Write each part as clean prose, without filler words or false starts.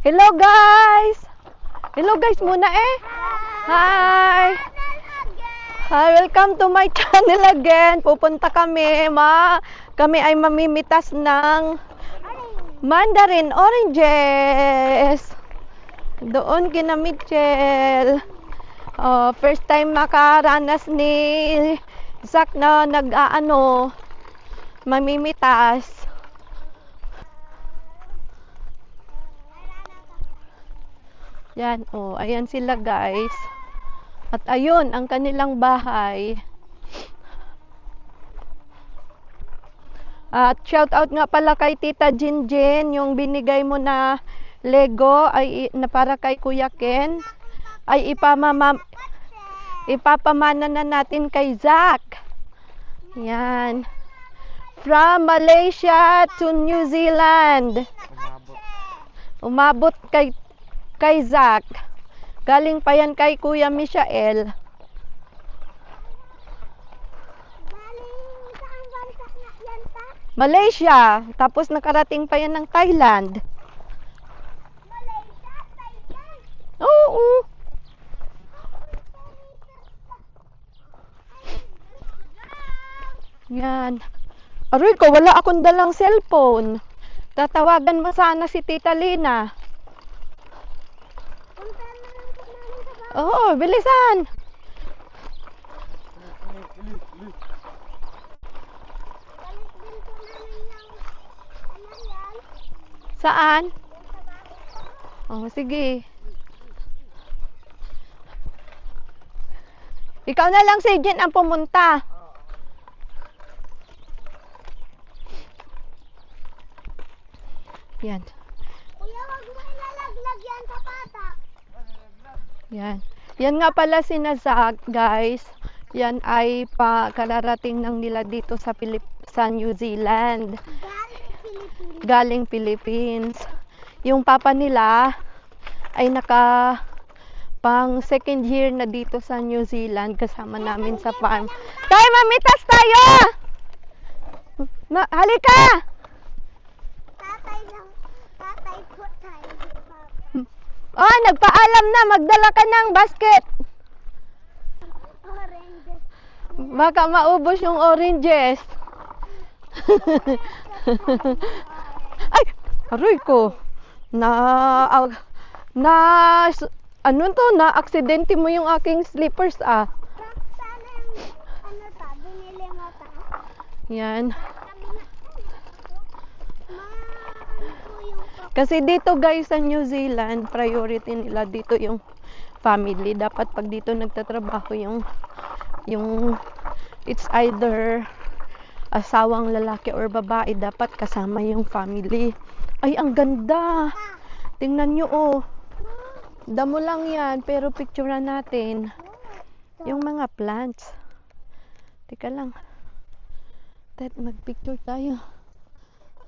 Hello guys! Hello guys muna eh! Hi! Hi! Welcome to my channel again! Pupunta kami, kami ay mamimitas ng mandarin oranges! Doon kina Mitchell. First time makaranas ni Zach na mamimitas. Yan, ayan sila guys. At ayun, ang kanilang bahay. At shout out nga pala kay Tita Jinjin, yung binigay mo na Lego ay na para kay Kuya Ken ay ipapamana na natin kay Zach. Yan. From Malaysia to New Zealand. Umabot kay Zach. Galing pa yan kay Kuya Michael. Malaysia. Tapos nakarating pa yan ng Thailand. Malaysia, Thailand? Oo. Yan. Aroy ko, wala akong dalang cellphone. Tatawagan mo sana si Tita Lina. Oo, bilisan. Saan? Sige. Ikaw na lang si Jen ang pumunta. Yan. Kuya, wag mo ilalaglag yan sa patak. Yan. Yan nga pala sinasag, guys. Yan ay kararating ng nila dito sa New Zealand. Galing Philippines. Yung papa nila ay pang second year na dito sa New Zealand kasama namin sa farm. Tayo, mamitas tayo! Halika! Tatay po tayo. Nagpaalam na. Magdala ka ng basket. Oranges. Baka maubos yung oranges. Ay! Aroy ko. Na-aksidente mo yung aking slippers, Sana yung, binili mo ta? Yan. Yung Kasi dito guys sa New Zealand, priority nila dito yung family. Dapat pag dito nagtatrabaho yung it's either asawang lalaki or babae, dapat kasama yung family. Ay, ang ganda. Tingnan nyo, damo lang yan, pero picturean natin yung mga plants. Teka lang. Mag-picture tayo.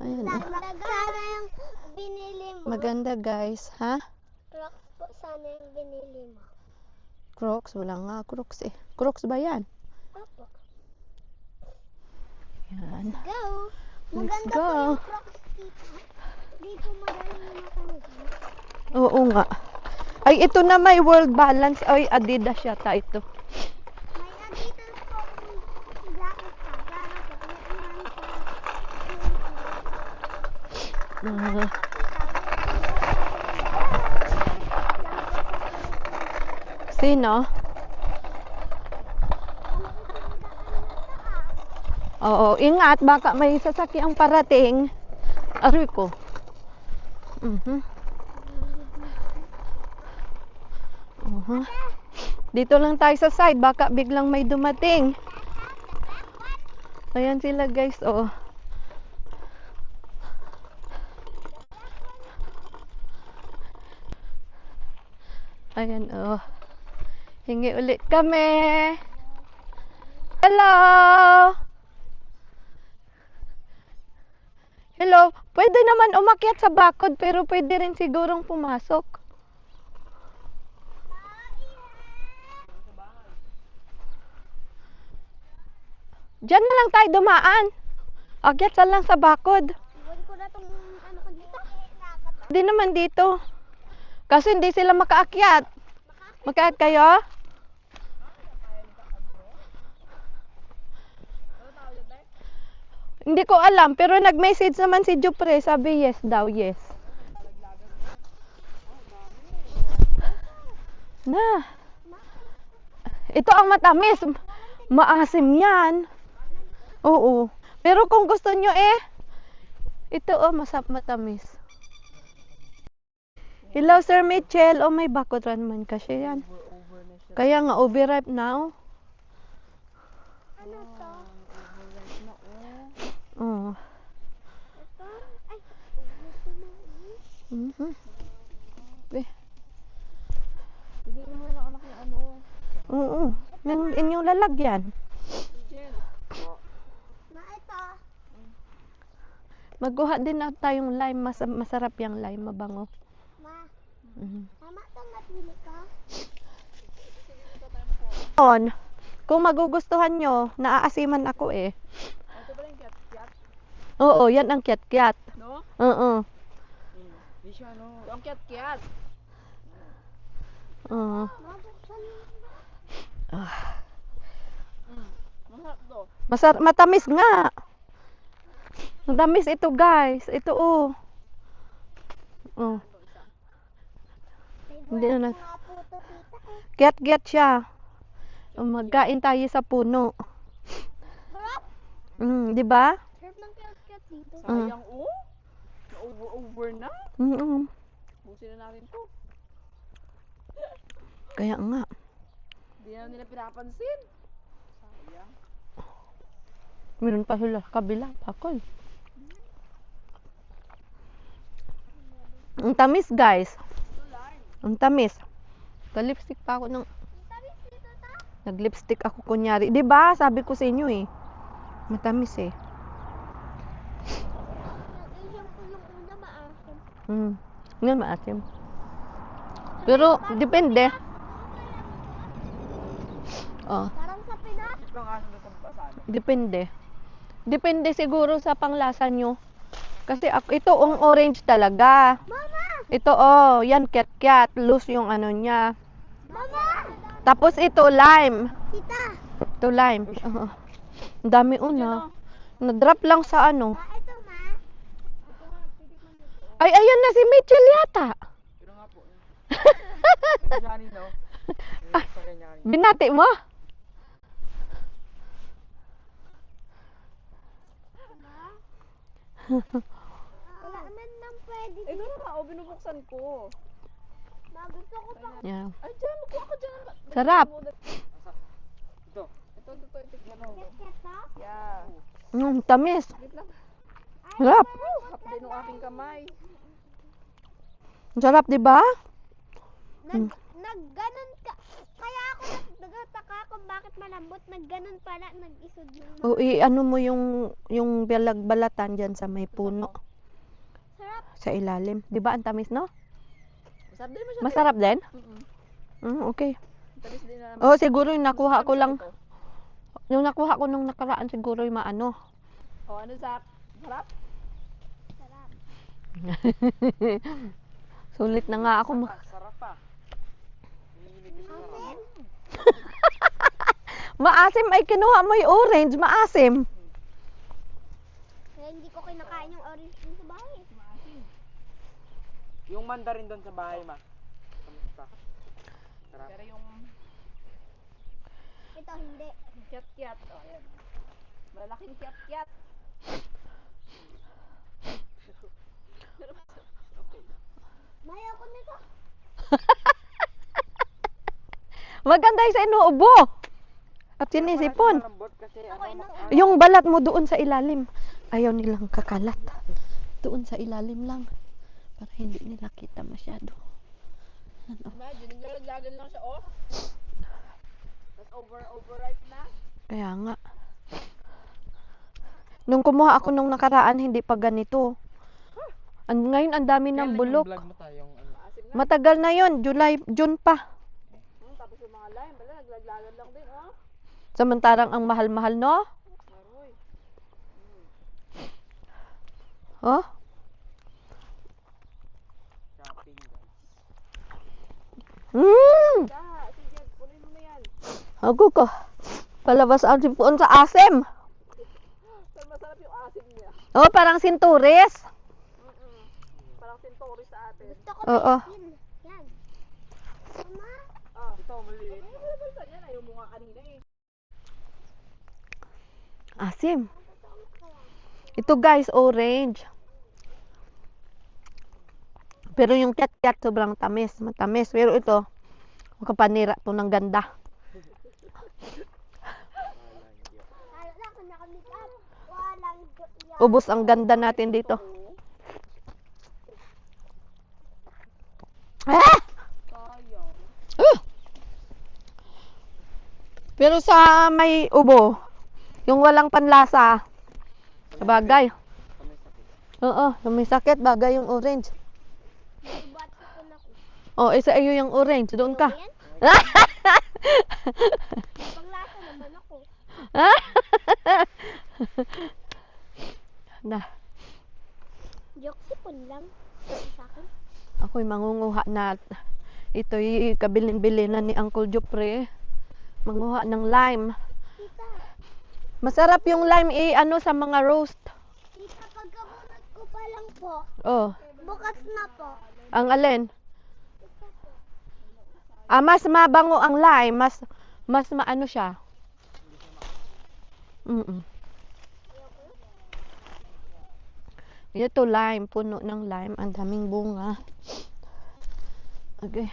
Ayan. Sana yung binili mo. Maganda guys, ha? Crocs po sana yung binili mo. Crocs? Wala nga Crocs eh. Crocs ba yan? Opo. Yan. Go! Let's Maganda go. po yung Crocs dito. Dito magaling matanggal. Oo nga. Ay, ito na may World Balance. Ay, Adidas yata ito. May Adidas po yung jacket pa. Sino? Oo, ingat. Baka may sasakyang parating. Aroy ko. Dito lang tayo sa side. Baka biglang may dumating. Ayan sila guys, Ayan, hingi ulit kami. Hello! Hello, pwede naman umakyat sa bakod pero pwede rin sigurong pumasok. Diyan na lang tayo dumaan. Akyat sa lang sa bakod. Iwan ko na tong ano ko dito. Hindi naman dito. Kasi hindi sila makaakyat. Makaakyat kayo? Hindi ko alam, pero nag-message naman si Jupre, sabi yes daw, yes. Na. Ito ang matamis. Maasim yan. Oo. Pero kung gusto nyo ito matamis. Hello, Sir Mitchell. Oh, may bakotran man kasi yan. Kaya nga, overripe now. Ano to? Oo. Ito? Ay, ito na. Mhm. Eh, Bigyan mo na anak ng ano. oo. Yung inyong lalagyan. Ma, ito. Magkuha din na tayong lime. Masarap yung lime, mabango. Ma, Mhm. tama itong napili ko. On, kung magugustuhan nyo, naaasiman ako Ito ba yung cat-cat? Oo, yan ang kiat-kiat. No? Oo. Hindi siya, no? Ang cat-cat. Oo. Ma, buksan mo. Masarap to. Matamis nga. Matamis ito, guys. Ito, oh. Oh. Hindi na Mga puto, tita. Kiat-kiat siya. Magkain tayo sa puno. Sarap. Di ba? Sarap ng kiyat-kiyat dito. Sayang, oh. Na-over na. Mm. Busin na natin to. Kaya nga. Hindi na nila pinapansin. Sayang. Meron pa sila sa kabila. Pakol. Ang tamis, guys. Ang tamis. Ka-lipstick pa ako ng... Tamis dito, ta. Nag-lipstick ako kunyari. 'Di ba? Sabi ko sa inyo Matamis Nag-iisang ko yung una maasim. Ngayon maasim. Pero, depende. Oh, Parang sa Pinas. Ito nga sa basan. depende. Depende siguro sa panglasa nyo. Kasi ito ang orange talaga. Mama! Ito yan cat-cat. Loose yung ano niya. Mama! Tapos ito lime. Tita! Ito lime. Oo. Ang dami Na-drop lang sa ano. Ma, ito ma. Ay, ayan na si Mitchell yata. Pero nga po. Ito Johnny, no? Sa kanya. Binati mo? Wala naman nang pwede Eh, dito. gano'n nga, oh, binubuksan ko. Ma, gusto ko pa. Yeah. Ay, dyan, magkuha ka dyan. Sarap. Ito. Ito, tignan mo. Kiyat-kiyat to? Yeah. Tamis. Wait lang. Sarap. Hapde nung aking kamay. Sarap, di ba? Nagganon ka. Kaya ako nagtataka kung bakit malambot. Nagganon pala. Nag-isod yung O ano mo yung balag-balatan dyan sa may puno. sarap. Sa ilalim. Di ba ang tamis, no? Masarap din mo siya. Masarap din? Okay. Tamis din na naman. Oh, siguro yung nakuha ko lang. Yung nakuha ko nung nakaraan siguro yung maano. Oh, ano Zach? Sarap? Sarap. Sulit na nga ako. Sarap pa. Asin. Maasim ay kinuha mo yung orange. Maasim. Kaya hindi ko kinakain yung orange dun sa bahay. Yung mandarin doon sa bahay, ma. Kamusta? Sarap. Pero yung Ito hindi. kiat-kiat. Oh, ayan. Malalaking kiat-kiat. Maya ko nito. Maganda yung sa inuubo. At sinisipon. Malambot kasi Ako ano, inang Yung balat mo doon sa ilalim. Ayaw nilang kakalat. Doon sa ilalim lang. Para hindi nila kita masyado. Imagine, naglalaglagan lang siya, oh. Tapos overripe na. Kaya nga. Nung kumuha ako nung nakaraan, hindi pa ganito. Ngayon, ang dami ng bulok. vlog mo tayong ano. Maasim nga. Matagal na yon, June pa. Tapos yung mga lime, bala, naglaglagan lang din, oh. Samantarang ang mahal-mahal, no? Maroy. Oh? Shopping, guys. Mm. Sige, kunin mo na yan. Ako ko. Palabas ang sipuan sa asim. Pero masarap yung asin niya. Oh, parang sinturis. Parang sintori sa atin. Gusto ko Oo. yun. Yan. Mama, Ito, maliliit. Balikan yan. Ayaw mo nga kanina eh. Asim. Ito guys, orange. Pero yung cat sobrang tamis. Matamis. Pero ito, makapanira to ng ganda. kala na ako nakamit-up. Walang yan. Ubus ang ganda natin dito. Ah! Sayang. Pero sa may ubo, yung walang panlasa, bagay. Oo, yung may sakit, bagay yung orange. Ibat ko na ko. Oh, isa iyo yung orange. Doon ka. Yan? Panglasa naman ako. Na, Joke sipon lang. Sa akin. ako'y mangunguha na. Ito'y kabilin-bilinan ni Uncle Jupre. Manguha ng lime. Tita, Masarap yung lime ano sa mga roast. tita, pagkabunot ko pa lang po. Oh, Bukas na po. ang alin? Mas mabango ang lime, mas maano siya. Ito lime, puno ng lime, ang daming bunga. Okay.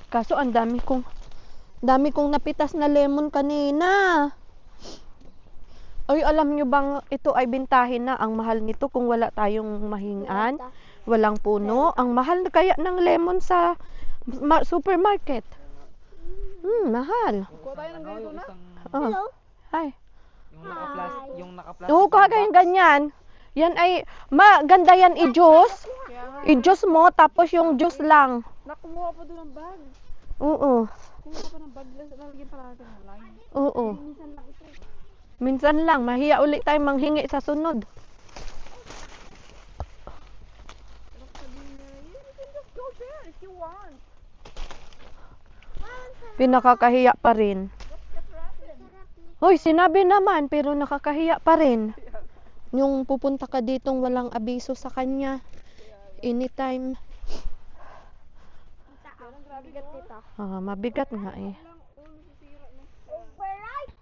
Kaso ang dami kong napitas na lemon kanina. Ay, alam nyo bang ito ay bintahin na ang mahal nito kung wala tayong mahingan? Walang puno. Ang mahal na kaya ng lemon sa supermarket. Mahal. Kuha tayo ng ganito na. Oh. Hello? Hi. Yung naka-plastic. Oo, kuha kayong ganyan. Yan ay, maganda yan i-juice. I-juice mo, tapos yung juice lang. Nakumuha pa doon ng bag. Oo. Kumuha pa ng bag. Lalagyan pa natin ng line. Oo. Minsan lang ito. Minsan lang, mahiya ulit tayo manghingi sa sunod. Just go there if you want. Pinakakahiya pa rin. Hoy, sinabi naman, pero nakakahiya pa rin. Yung pupunta ka ditong walang abiso sa kanya. Anytime. Bigat tita. Mabigat nga eh. Override?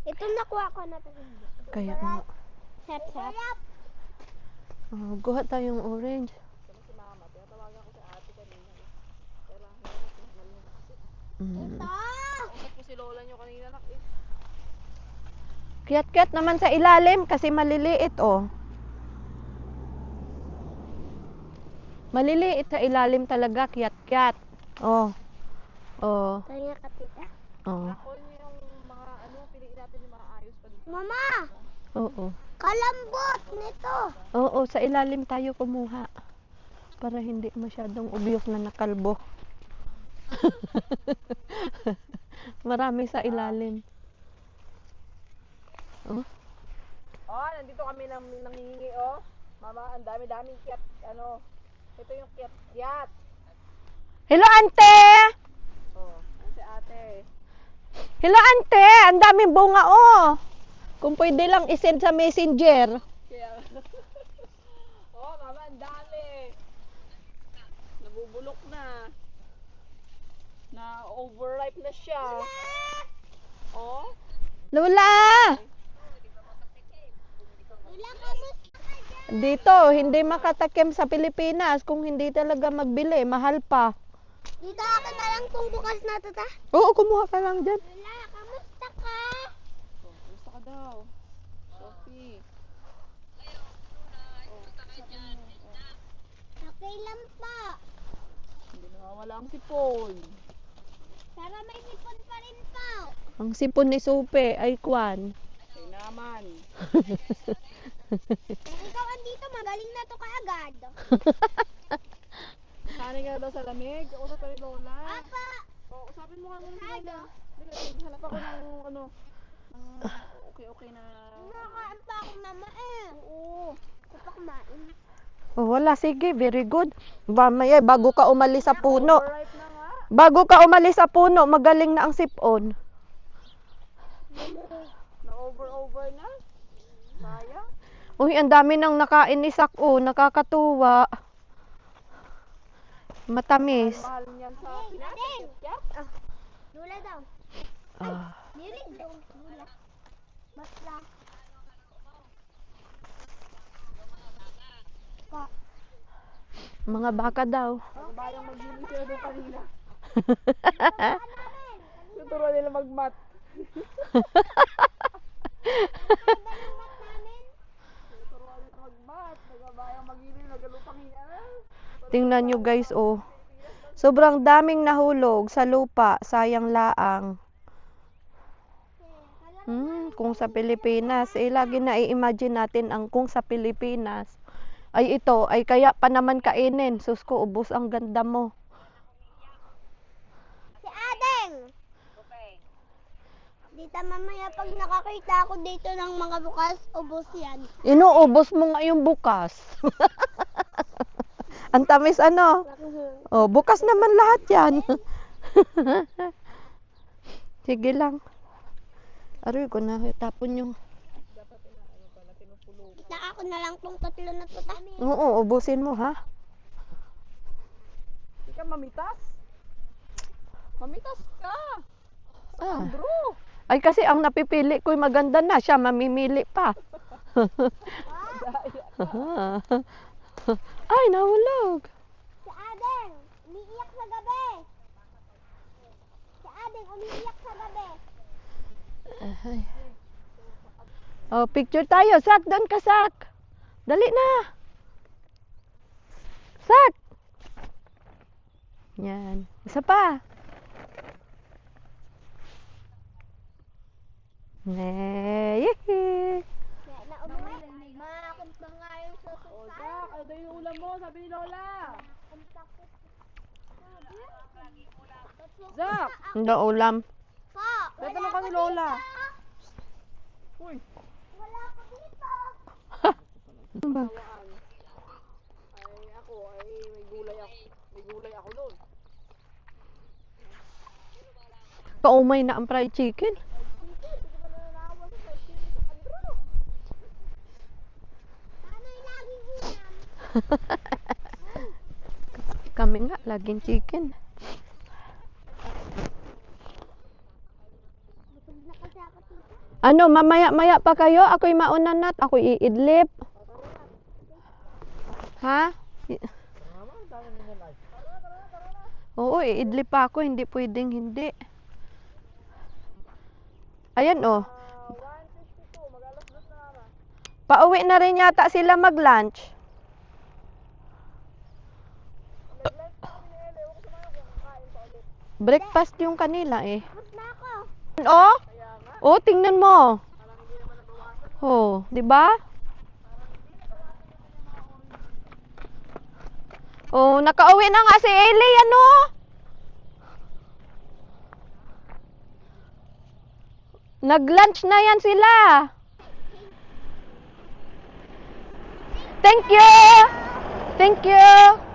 Ito nakuha ko na ito. Kaya nga. Sap-sap. Guha tayong orange. Ito! Usap ko si Lola nyo kanina nak. Kiyat-kiyat naman sa ilalim kasi maliliit oh. Maliliit sa ilalim talaga, kiyat-kiyat. Oh. Oh. Kaya ka tita. Oh. Ako yung mga piliin natin yung mga ayos pa dito. Mama! Oo. Kalambot nito! Oo, sa ilalim tayo kumuha. Para hindi masyadong obvious na nakalbo. Marami sa ilalim. Oh. Nandito kami nangingi oh. Mama, ang dami-daming kiyat, ito yung kiyat. Hello, ante! Yan si ate. Hello, ante! Ang daming bunga, oh! Kung pwede lang isend sa messenger. Kaya, mama, ang dami. Nabubulok na. Na-overripe na siya. Oh. Lola! Wala kamusta ka dyan? Dito, hindi makatakim sa Pilipinas kung hindi talaga magbili. Mahal pa. Dito ako na lang kung bukas na tita. Oo, kumuha ka lang dyan. Wala, kamusta ka? Gusto ka daw. Sophie. Okay lang pa. Hindi nawawala ang sipon. Para may sipon pa rin pa. Ang sipon ni Supe ay kwan. Ay naman. Kung ikaw andito, magaling na to kaagad. Sanay ka daw sa lamig. Usap ka rin Lola. Apa! Usapin mo nga muna si Hado. Lola. Hanap ako ng okay na. Nakakaan pa ako mama eh. Oo. Gusto pa kumain. Oh, wala, sige, very good. Mamaya, bago ka umalis sa puno. Overripe na nga. Bago ka umalis sa puno, magaling na ang sipon. Na-over na. Sayang. Uy, ang dami nang nakain ni Sako, nakakatuwa. Matamis. Mahal niyan sa Pinas. Ading! Kit-kat. Lula daw. Ah. Nilig daw. Lula. Basta. Pa. Mga baka daw. Bayang mag-gili sila doon kanina. Tuturuan nila mag-mat. Tuturuan nila mag-mat. Nagabayang mag-gili, nagalupangin. Tingnan nyo guys, oh. Sobrang daming nahulog sa lupa, sayang laang. Kung sa Pilipinas, lagi na i-imagine natin ang kung sa Pilipinas. Ay ito, ay kaya pa naman kainin. Sus ko, ubos ang ganda mo. Si Adeng! Dita mamaya pag nakakita ako dito ng mga bukas, ubos yan. Inuubos mo nga yung bukas. Ang tamis ano? Oh, bukas naman lahat yan. Sige lang. Aroy ko na, tapon yung... Na ako na lang tong tatlo na to. Oo, ubusin mo ha. Hindi ka mamitas. Mamitas ka. Ah. Bro. Ay kasi ang napipili ko'y maganda na, siya mamimili pa. Ay, nahulog. Si Adeng, umiiyak sa gabi. Si Adeng, umiiyak sa gabi. Ay. Oh, picture tayo. Sak, doon ka, Sak. Dali na. Sak. Yan. Isa pa. Yehey. Kaya na umuwi. Makakot ba nga yung O, susunod? Jack, ano yung ulam mo? Sabi ni Lola. Jack, Hindi ulam. Pa, tatanong ka ni Lola. Uy, wala ko dito. ay ako, ay may gulay ako. May gulay ako doon. Kaumay na ang fried chicken. Ano yung laging ulam? Kami nga, laging chicken. Busog na kasi ako dito. Ano, mamaya-maya pa kayo? Ako'y mauna na at ako'y iidlip. Ha? Oo, iidlip pa ako. Hindi pwedeng hindi. Ayan, oh. 1:52, mag-alas 2 na naman. Pauwi na rin yata sila mag-lunch. Nag-lunch na kami ni Ele. Ewan ko sa mga kung kakain pa ulit. Breakfast yung kanila eh. Tapos na ako. Oh? Kaya nga, Oh, tingnan mo. parang hindi naman nabawasan. Oh, 'di ba? Oh, nakauwi na nga si Ellie, ano? Nag-lunch na yan sila. Thank you. Thank you.